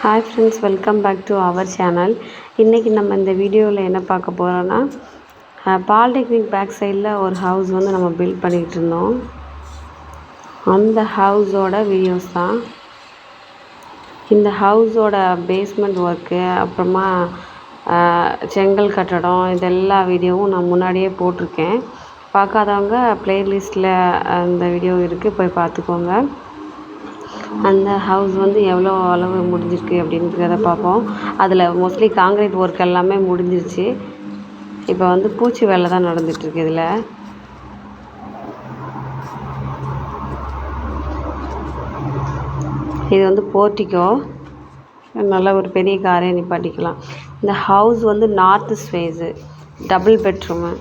Hi friends, welcome back to our channel. இன்றைக்கி நம்ம இந்த வீடியோவில் என்ன பார்க்க போகிறோன்னா, பாலிடெக்னிக் பேக் சைடில் ஒரு ஹவுஸ் வந்து நம்ம பில்ட் பண்ணிகிட்டு இருந்தோம். அந்த ஹவுஸோட வீடியோஸ் தான். இந்த ஹவுஸோட பேஸ்மெண்ட் ஒர்க்கு, அப்புறமா செங்கல் கட்டடம், இது எல்லா வீடியோவும் நான் முன்னாடியே போட்டிருக்கேன். பார்க்காதவங்க ப்ளேலிஸ்ட்டில் அந்த வீடியோ இருக்குது, போய் பார்த்துக்கோங்க. அந்த ஹவுஸ் வந்து எவ்வளோ அளவு முடிஞ்சிருக்கு அப்படின்றத பார்ப்போம். அதில் மோஸ்ட்லி காங்கிரீட் ஒர்க் எல்லாமே முடிஞ்சிருச்சு. இப்போ வந்து பூச்சி வேலை தான் நடந்துகிட்ருக்கு. இது வந்து போர்ட்டிக்கோ, நல்ல ஒரு பெரிய காரே நிப்பாட்டிக்கலாம். இந்த ஹவுஸ் வந்து நார்த் ஃபேஸு, டபுள் பெட்ரூமு.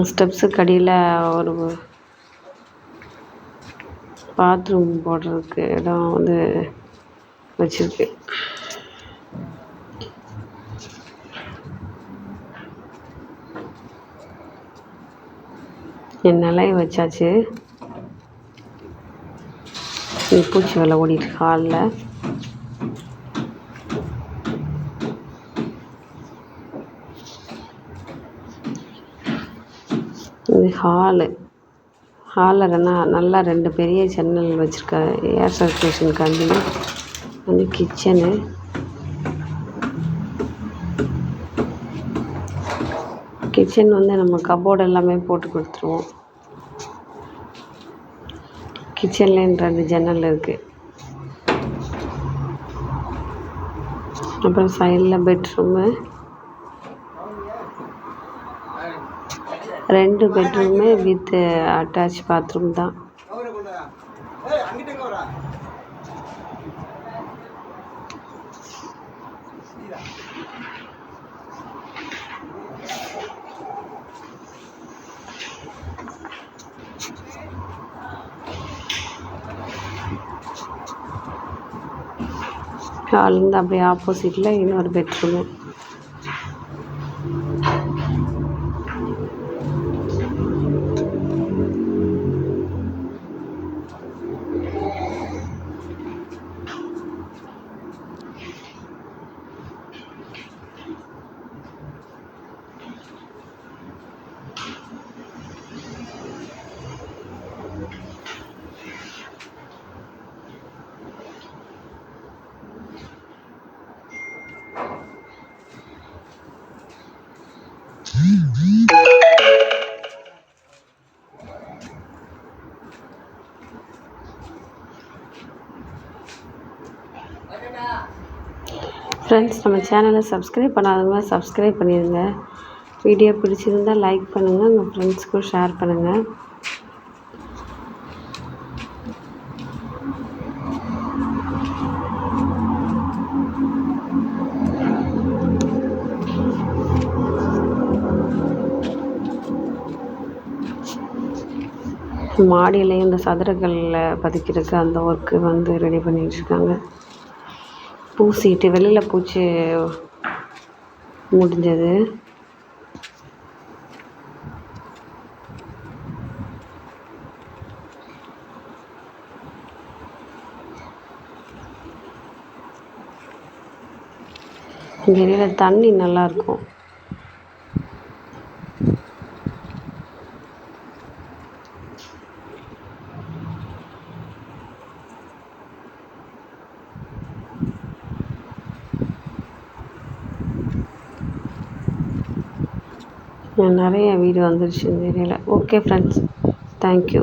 ஸ்டெப்ஸுக்கு அடியில் ஒரு பாத்ரூம் போடுறதுக்கு இடம் வந்து வச்சுருக்கு. நிலைய வச்சாச்சு. பூச்சி வேலை ஓடிட்டு ஹாலில். இது ஹாலில் நல்லா 2 பெரிய ஜன்னல் வச்சுருக்காரு ஏர் சர்க்குலேஷனுக்காண்டி. வந்து கிச்சனு, கிச்சன் வந்து நம்ம கபோர்டு எல்லாமே போட்டு கொடுத்துருவோம். கிச்சன்லேயும் 2 ஜன்னல் இருக்குது. அப்புறம் சைடில் bedroom, 2 bedroom with attach bathroom தான். ஹால்லேருந்து அப்படியே ஆப்போசிட்டில் இன்னொரு பெட்ரூமு. ஃப்ரெண்ட்ஸ், நம்ம சேனலை சப்ஸ்கிரைப் பண்ணாதவங்க சப்ஸ்கிரைப் பண்ணிடுங்க. வீடியோ பிடிச்சிருந்தால் லைக் பண்ணுங்கள், உங்கள் ஃப்ரெண்ட்ஸ்க்கும் ஷேர் பண்ணுங்கள். மாடியிலையும் இந்த சதுரக்கல்லில் பதிக்கிறதுக்கு அந்த ஒர்க்கு வந்து ரெடி பண்ணிகிட்ருக்காங்க. பூசிட்டு வெளியில் பூச்சி முடிஞ்சது. வெளியில் தண்ணி நல்லாயிருக்கும். நிறைய வீடு வந்துருச்சு இந்த ஏரியாவில். Okay friends, thank you.